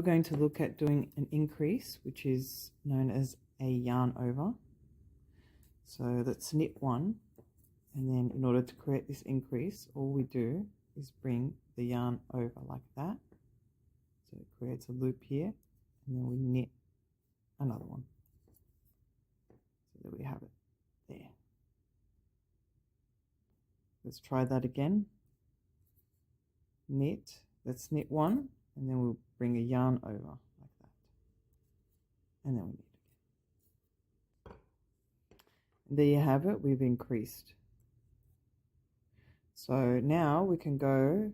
going to look at doing an increase, which is known as a yarn over. So let's knit one, and then in order to create this increase, all we do is bring the yarn over like that. So it creates a loop here, and then we knit another one. So there we have it there. Let's try that again. Knit, let's knit one, and then we'll bring a yarn over like that, and then we knit again. And there you have it, we've increased. So now we can go,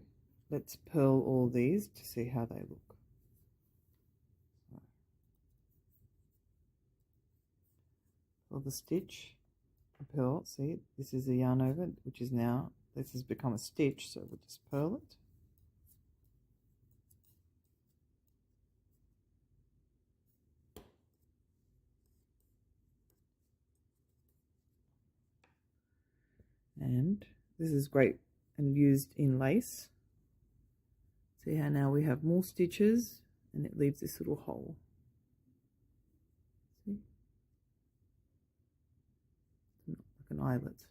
let's purl all these to see how they look. Pull the stitch, purl, see, this is a yarn over, which is now, this has become a stitch, so we'll just purl it. And this is great and used in lace. See how now we have more stitches and it leaves this little hole. See? Like an eyelet.